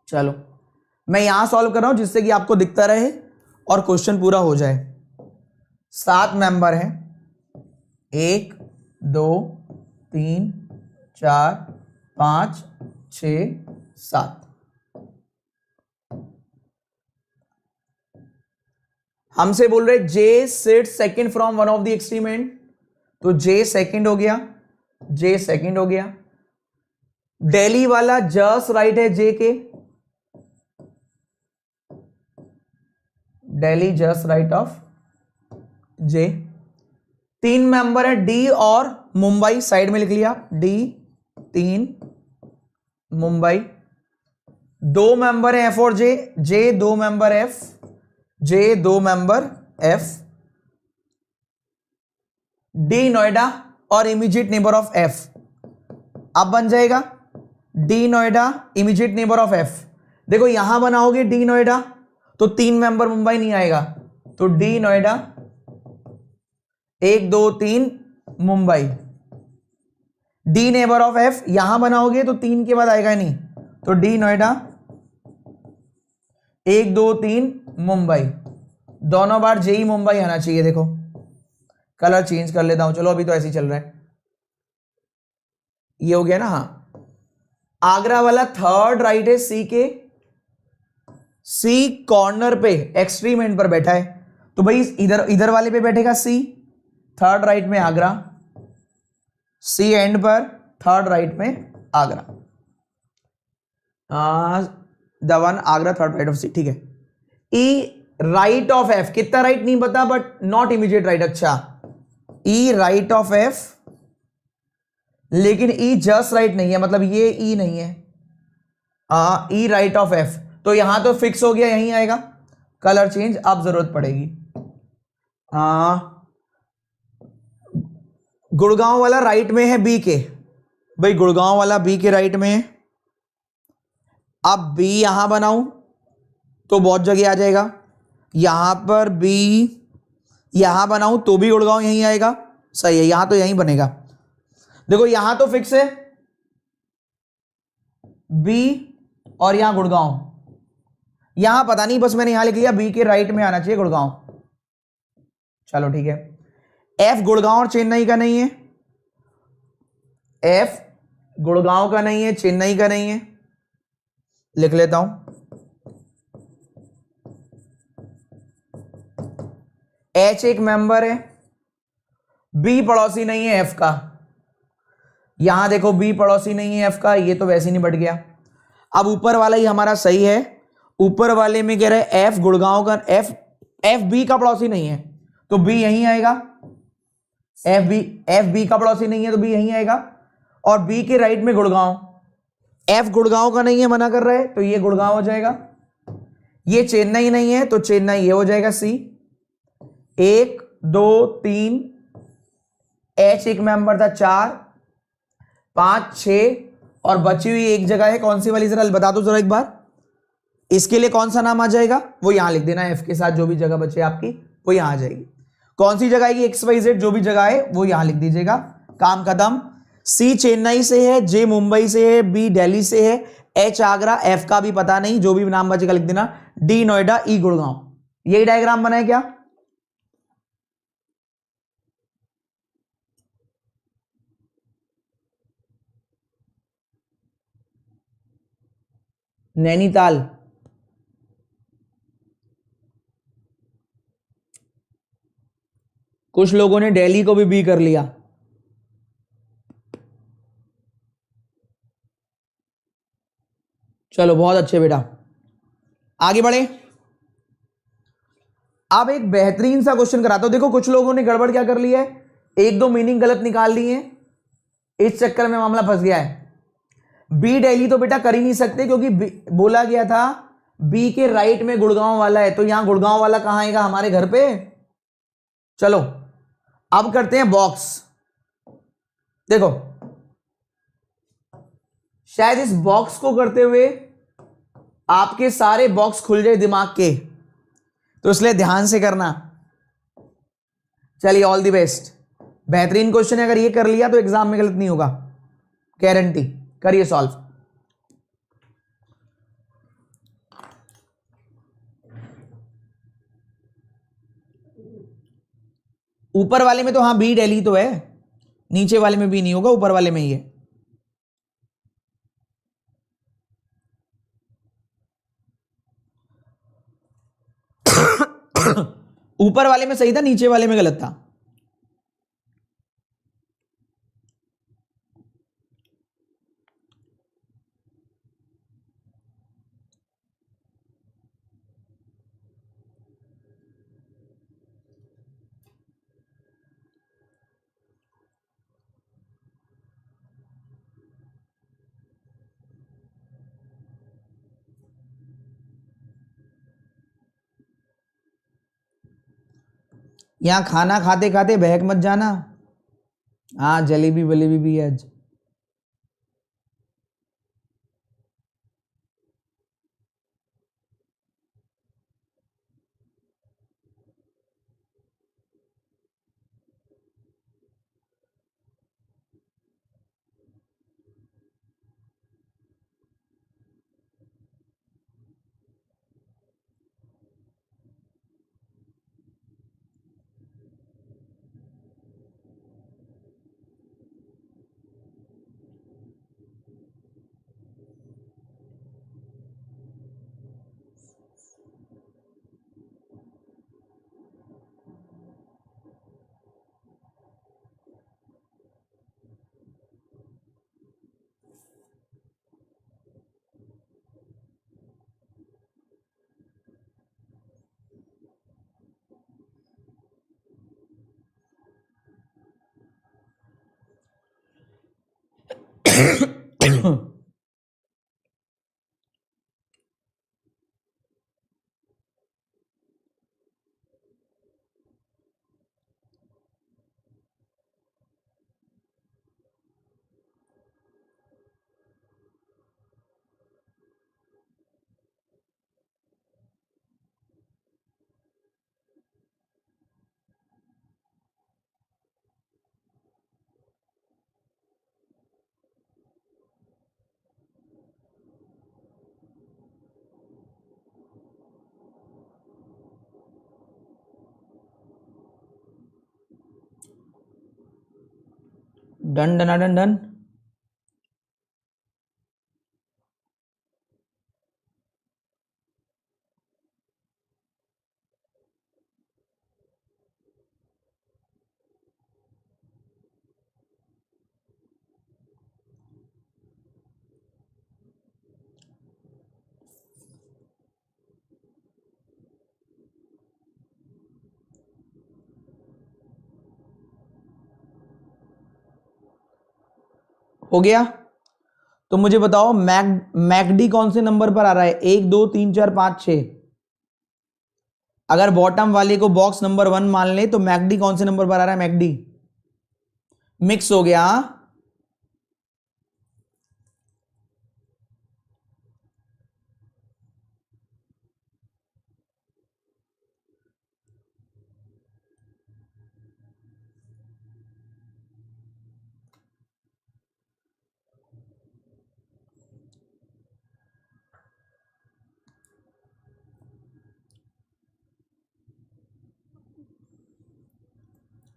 चलो मैं यहां सॉल्व कर रहा हूं जिससे कि आपको दिखता रहे और क्वेश्चन पूरा हो जाए। 7 मेंबर हैं। 1 2 3 4 5 6 7। हमसे बोल रहे J sit second from one of the extreme end, तो जे सेकंड हो गया। जे सेकंड हो गया। दिल्ली वाला जस्ट राइट है जे के। Delhi just right of J. 3 member है डी और मुंबई, साइड में लिख लिया डी 3 मुंबई। 2 मेंबर है एफ और जे। जे 2 मेंबर एफ, जे 2 मेंबर एफ। डी नोएडा और इमीडिएट नेबर ऑफ एफ। अब बन जाएगा D Noida immediate neighbour of F. देखो यहां बनाओगे डी नोएडा तो 3 मेंबर मुंबई नहीं आएगा, तो D Noida 1 2 3 Mumbai. D neighbour of F यहां बनाओगे तो 3 के बाद आएगा नहीं, तो डी नोएडा 1 2 3 मुंबई। दोनों बार जेई मुंबई आना चाहिए। देखो कलर चेंज कर लेता हूं, चलो अभी तो ऐसे ही चल रहा है। ये हो गया ना। हाँ आगरा वाला थर्ड राइट है सी के। सी कॉर्नर पे एक्सट्रीम एंड पर बैठा है, तो भाई इधर इधर वाले पे बैठेगा सी। थर्ड राइट में आगरा, सी एंड पर थर्ड राइट में Agra. The one Agra third right of C, ठीक है। ई राइट ऑफ एफ कितना राइट नहीं पता बट नॉट इमीडिएट राइट। अच्छा ई राइट ऑफ एफ, लेकिन ई जस्ट राइट नहीं है, मतलब ये ई नहीं है। ई राइट ऑफ एफ, तो यहां तो फिक्स हो गया यहीं आएगा। कलर चेंज अब जरूरत पड़ेगी। गुड़गांव वाला राइट में है बी के। भाई गुड़गांव वाला बी के राइट में है। अब बी यहां बनाऊं तो बहुत जगह आ जाएगा। यहां पर बी यहां बनाऊं तो भी गुड़गांव यहीं आएगा। सही है, यहां तो यहीं बनेगा। देखो यहां तो फिक्स है बी और यहां गुड़गांव। यहां पता नहीं, बस मैंने यहां लिख लिया बी के राइट में आना चाहिए गुड़गांव। चलो ठीक है। एफ गुड़गांव और चेन्नई का नहीं है। एफ गुड़गांव का नहीं है, चेन्नई का नहीं है। लिख लेता हूं एच एक मेंबर है, बी पड़ोसी नहीं है एफ का। यहां देखो बी पड़ोसी नहीं है एफ का, ये तो वैसे ही नहीं बढ़ गया। अब ऊपर वाला ही हमारा सही है। ऊपर वाले में कह रहे एफ गुड़गांव का, एफ बी का पड़ोसी नहीं है तो बी यहीं आएगा। एफ बी का पड़ोसी नहीं है तो बी यहीं आएगा। और बी के राइट में गुड़गांव, एफ गुड़गांव का नहीं है मना कर रहे तो ये गुड़गांव हो जाएगा। ये चेन्नई नहीं है तो चेन्नई ये हो जाएगा सी। 1 2 3 एच एक मेंबर था 4 5 6 और बची हुई एक जगह है कौन सी वाली, जरा बता दो जरा एक बार। इसके लिए कौन सा नाम आ जाएगा वो यहां लिख देना। एफ के साथ जो भी जगह बचे आपकी वो यहां आ जाएगी। कौन सी जगह आएगी, एक्स वाई जेड जो भी जगह है वो यहां लिख दीजिएगा। काम खत्म। सी चेन्नई से है, जे मुंबई से है, बी दिल्ली से है, एच आगरा, एफ का भी पता नहीं, जो भी नाम बचेगा लिख देना। डी नोएडा, ई गुड़गांव। यही डायग्राम बना है क्या? नैनीताल, कुछ लोगों ने दिल्ली को भी बी कर लिया। चलो बहुत अच्छे बेटा, आगे बढ़े। अब एक बेहतरीन सा क्वेश्चन कराता हूं। देखो कुछ लोगों ने गड़बड़ क्या कर लिया है, एक दो मीनिंग गलत निकाल ली है, इस चक्कर में मामला फंस गया है। बी दिल्ली तो बेटा कर ही नहीं सकते, क्योंकि बोला गया था बी के राइट में गुड़गांव वाला है, तो यहां गुड़गांव वाला कहां आएगा, हमारे घर पे। चलो अब करते हैं बॉक्स। देखो शायद इस बॉक्स को करते हुए आपके सारे बॉक्स खुल जाए दिमाग के, तो इसलिए ध्यान से करना। चलिए ऑल द बेस्ट, बेहतरीन क्वेश्चन है, अगर ये कर लिया तो एग्जाम में गलत नहीं होगा, गारंटी। करिए सॉल्व। ऊपर वाले में तो हाँ बी दिल्ली तो है, नीचे वाले में भी नहीं होगा, ऊपर वाले में ही है। ऊपर वाले में सही था, नीचे वाले में गलत था। यहां खाना खाते खाते बहक मत जाना। हाँ जलेबी वलेबी भी है आज। Done done done done. हो गया, तो मुझे बताओ मैकडी कौन से नंबर पर आ रहा है, 1 2 3 4 5 6। अगर बॉटम वाले को बॉक्स नंबर 1 मान ले तो मैकडी कौन से नंबर पर आ रहा है, मैकडी मिक्स हो गया।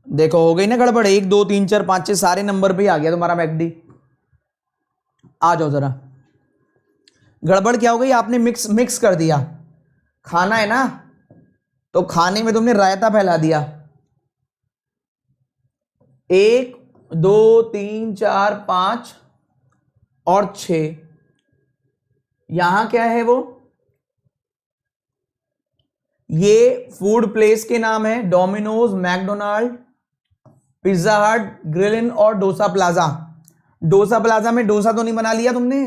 देखो हो गई ना गड़बड़, 1 2 3 4 5 6 सारे नंबर पे ही आ गया तुम्हारा मैकडी। आ जाओ जरा, गड़बड़ क्या हो गई, आपने मिक्स मिक्स कर दिया। खाना है ना, तो खाने में तुमने रायता फैला दिया। 1 2 3 4 5 और 6, यहां क्या है वो, ये फूड प्लेस के नाम है, डोमिनोज, मैकडोनाल्ड, पिज्जा हट, ग्रिल इन और डोसा प्लाजा। डोसा प्लाजा में डोसा तो नहीं बना लिया तुमने,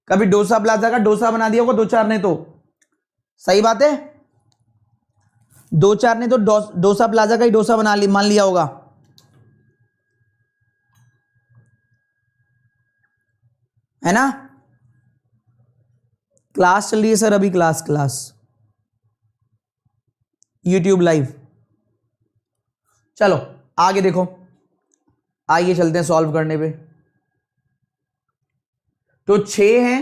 कभी डोसा प्लाजा का डोसा बना दिया होगा 2-4 ने तो, सही बात है, 2-4 ने तो डोसा प्लाजा का ही डोसा मान लिया होगा। है ना। क्लास चल रही है सर अभी, क्लास यूट्यूब लाइव। चलो आगे देखो, आइए चलते हैं सॉल्व करने पे। तो 6 हैं,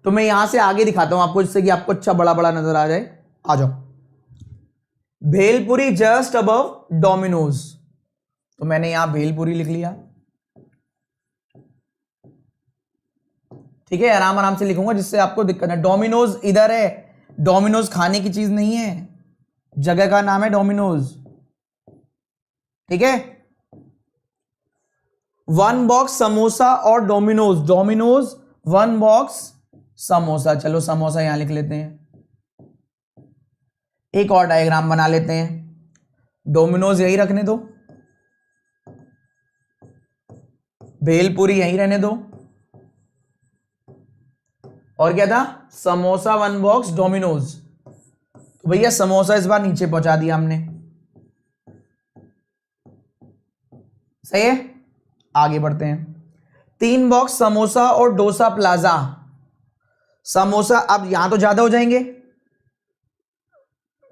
तो मैं यहां से आगे दिखाता हूं आपको, जिससे कि आपको अच्छा बड़ा बड़ा नजर आ जाए। आ जाओ। भेलपुरी जस्ट अबव डोमिनोज, तो मैंने यहां भेलपुरी लिख लिया। ठीक है, आराम आराम से लिखूंगा जिससे आपको दिक्कत है। डोमिनोज इधर है, डोमिनोज खाने की चीज नहीं है, जगह का नाम है डोमिनोज। ठीक है, 1 बॉक्स समोसा और डोमिनोज, डोमिनोज 1 बॉक्स समोसा। चलो समोसा यहां लिख लेते हैं। एक और डायग्राम बना लेते हैं, डोमिनोज यही रखने दो, भेलपुरी यहीं रहने दो, और क्या था, समोसा 1 बॉक्स डोमिनोज। तो भैया समोसा इस बार नीचे पहुंचा दिया हमने, सही है। आगे बढ़ते हैं, 3 बॉक्स समोसा और डोसा प्लाजा। समोसा अब यहां तो ज्यादा हो जाएंगे,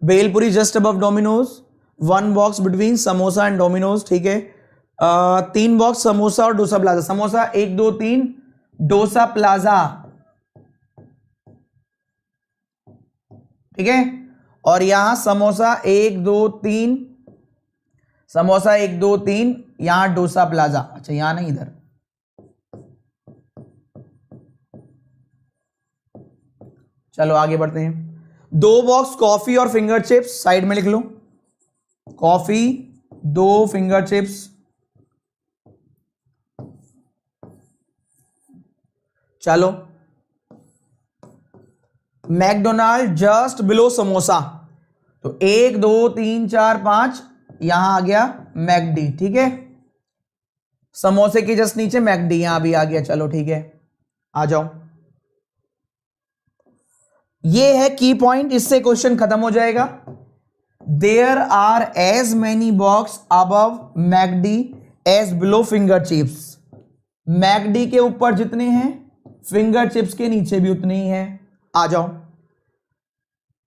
bhelpuri just above Domino's, 1 box between samosa and Domino's. ठीक है, 3 बॉक्स समोसा और डोसा प्लाजा। समोसा 1 2 3, डोसा प्लाजा। ठीक है, और यहां समोसा 1 2 3, समोसा 1 2 3, यहां डोसा प्लाजा। अच्छा यहां नहीं, इधर। चलो आगे बढ़ते हैं, 2 बॉक्स कॉफी और फिंगर चिप्स, साइड में लिख लो, कॉफी 2 फिंगर चिप्स। चलो, मैकडोनाल्ड जस्ट बिलो समोसा, तो 1 2 3 4 5, यहां आ गया मैकडी। ठीक है, समोसे के जस्ट नीचे मैकडी यहां भी आ गया। चलो ठीक है, आ जाओ, ये है की पॉइंट, इससे क्वेश्चन खत्म हो जाएगा। There are as many box above McD as below finger chips. McD के ऊपर जितने हैं, फिंगर चिप्स के नीचे भी उतने ही हैं। आ जाओ,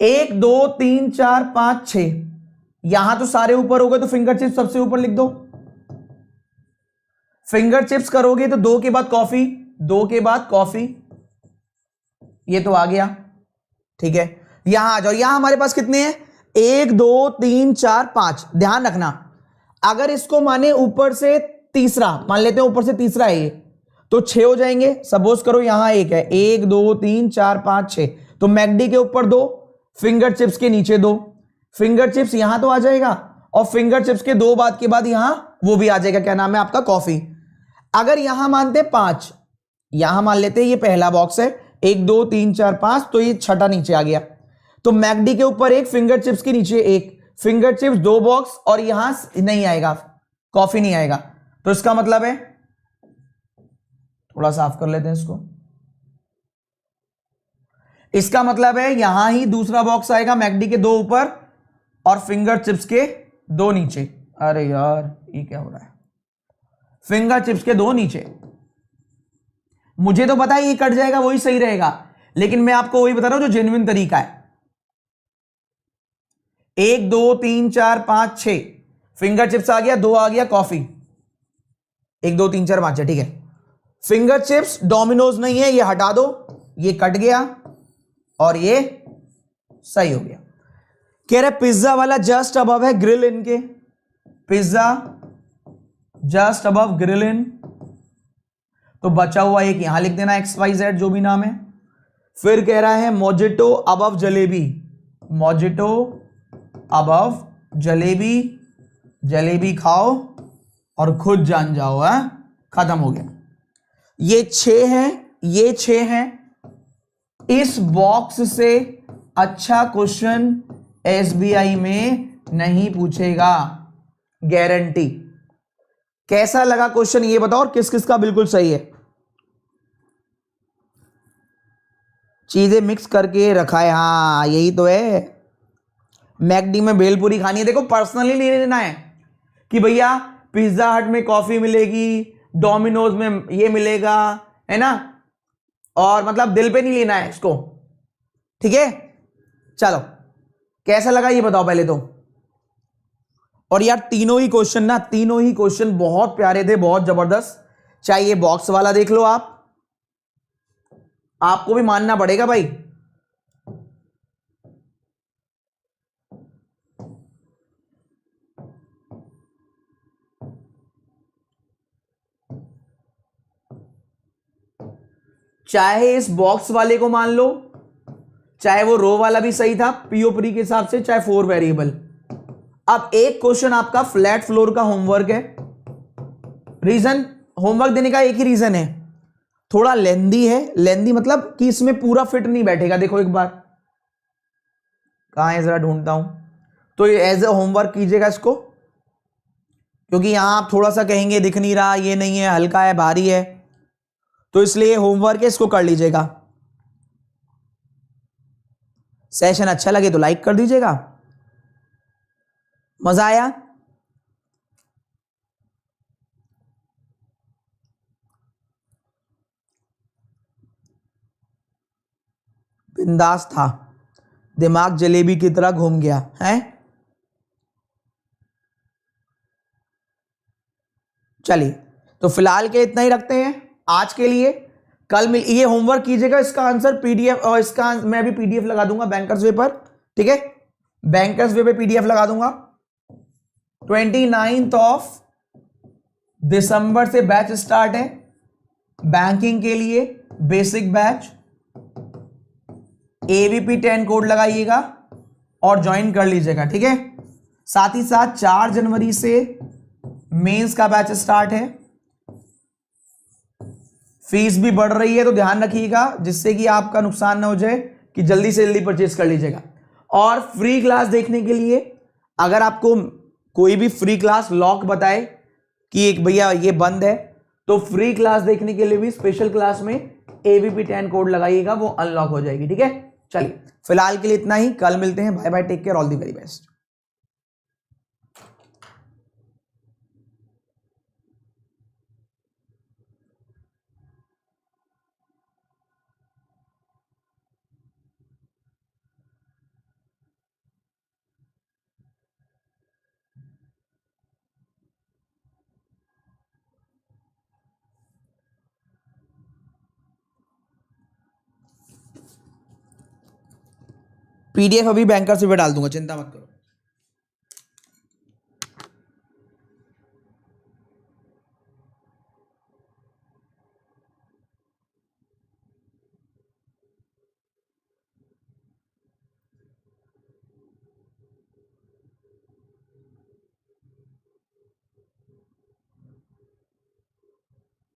1 2 3 4 5 6, यहां तो सारे ऊपर हो गए, तो फिंगर चिप्स सबसे ऊपर लिख दो। फिंगर चिप्स करोगे तो 2 के बाद कॉफी, 2 के बाद कॉफी, ये तो आ गया। ठीक है, यहां आ जाओ, यहां हमारे पास कितने हैं, 1 2 3 4 5। ध्यान रखना, अगर इसको माने ऊपर से तीसरा, मान लेते हैं ऊपर से तीसरा है ये, तो 6 हो जाएंगे। सपोज करो यहां 1 है, 1 2 3 4 5 6, तो मैकडी के ऊपर 2, फिंगर चिप्स के नीचे 2, फिंगर चिप्स यहां तो आ जाएगा, और फिंगर चिप्स के 2 बाद के बाद यहां वो भी आ जाएगा, क्या नाम है आपका, कॉफी। अगर यहां मानते 5, यहां मान लेते ये पहला बॉक्स है, 1 2 3 4 5, तो ये छठा नीचे आ गया, तो मैकडी के ऊपर 1, फिंगर चिप्स के नीचे 1, फिंगर चिप्स 2 बॉक्स, और यहां नहीं आएगा, कॉफी नहीं आएगा। तो इसका मतलब है, थोड़ा साफ कर लेते हैं इसको, इसका मतलब है यहां ही दूसरा बॉक्स आएगा, मैकडी के 2 ऊपर और फिंगर चिप्स के 2 नीचे। अरे यार ये क्या हो रहा है, फिंगर चिप्स के 2 नीचे। मुझे तो पता है ये कट जाएगा, वही सही रहेगा, लेकिन मैं आपको वही बता रहा हूं जो जेन्युइन तरीका है। 1 2 3 4 5 6, फिंगर चिप्स आ गया, 2 आ गया कॉफी, 1 2 3 4 5 है। ठीक है, फिंगर चिप्स डोमिनोज नहीं है, ये हटा दो, ये कट गया और ये सही हो गया। कह रहे पिज्जा वाला जस्ट अबव है ग्रिल इन के, पिज्जा जस्ट अबव ग्रिल इन, तो बचा हुआ एक यहां लिख देना, XYZ जो भी नाम है। फिर कह रहा है mojito above jalebi, mojito above jalebi, jalebi खाओ और खुद जान जाओ। है खत्म हो गया। ये 6 हैं, ये 6 हैं। इस बॉक्स से अच्छा क्वेश्चन एसबीआई में नहीं पूछेगा, गारंटी। कैसा लगा क्वेश्चन ये बताओ, और किस किस का बिल्कुल सही है। चीजें मिक्स करके रखा है, हाँ यही तो है। मैकडी में भेलपुरी खानी है, देखो पर्सनली नहीं लेना है कि भैया पिज्जा हट में कॉफी मिलेगी, डोमिनोज में ये मिलेगा, है ना, और मतलब दिल पे नहीं लेना है इसको, ठीक है। चलो कैसा लगा ये बताओ पहले तो। और यार तीनों ही क्वेश्चन ना, तीनों ही क्वेश्चन बहुत प्यारे थे, बहुत जबरदस्त। चाहे ये बॉक्स वाला देख लो आप, आपको भी मानना पड़ेगा भाई। चाहे इस बॉक्स वाले को मान लो, चाहे वो रो वाला भी सही था पीओपी के हिसाब से, चाहे 4 वेरिएबल। अब एक क्वेश्चन आपका फ्लैट फ्लोर का होमवर्क है। रीजन होमवर्क देने का एक ही रीजन है, थोड़ा लेंदी है। लेंदी मतलब कि इसमें पूरा फिट नहीं बैठेगा। देखो एक बार कहां है, जरा ढूंढता हूं। तो एज ए होमवर्क कीजिएगा इसको, क्योंकि यहां आप थोड़ा सा कहेंगे दिख नहीं रहा, ये नहीं है, हल्का है, भारी है, तो इसलिए होमवर्क है, इसको कर लीजिएगा। सेशन अच्छा लगे तो लाइक कर दीजिएगा। मजा आया? बिंदास था, दिमाग जलेबी की तरह घूम गया है। चलिए तो फिलहाल के इतना ही रखते हैं आज के लिए। कल मिल ये होमवर्क कीजिएगा, इसका आंसर पीडीएफ, और इसका मैं भी पीडीएफ लगा दूंगा बैंकर्स वे पर, ठीक है। बैंकर्स वे पे पीडीएफ लगा दूंगा। 29 ऑफ दिसंबर से बैच स्टार्ट है बैंकिंग के लिए, बेसिक बैच। एवीपी 10 कोड लगाइएगा और ज्वाइन कर लीजिएगा, ठीक है। साथ ही साथ 4 जनवरी से मेंस का बैच स्टार्ट है। फीस भी बढ़ रही है तो ध्यान रखिएगा, जिससे कि आपका नुकसान ना हो जाए, कि जल्दी से जल्दी परचेज कर लीजिएगा। और फ्री क्लास देखने के लिए, अगर आपको कोई भी फ्री क्लास लॉक बताए कि एक भैया ये बंद है, तो फ्री क्लास देखने के लिए भी स्पेशल क्लास में एवीपी 10 कोड लगाइएगा, वो अनलॉक हो जाएगी, ठीक है। चलिए फिलहाल के लिए इतना ही, कल मिलते हैं। Bye bye, take care, all the very best. PDF अभी बैंकर्स पे डाल दूंगा, चिंता मत करो।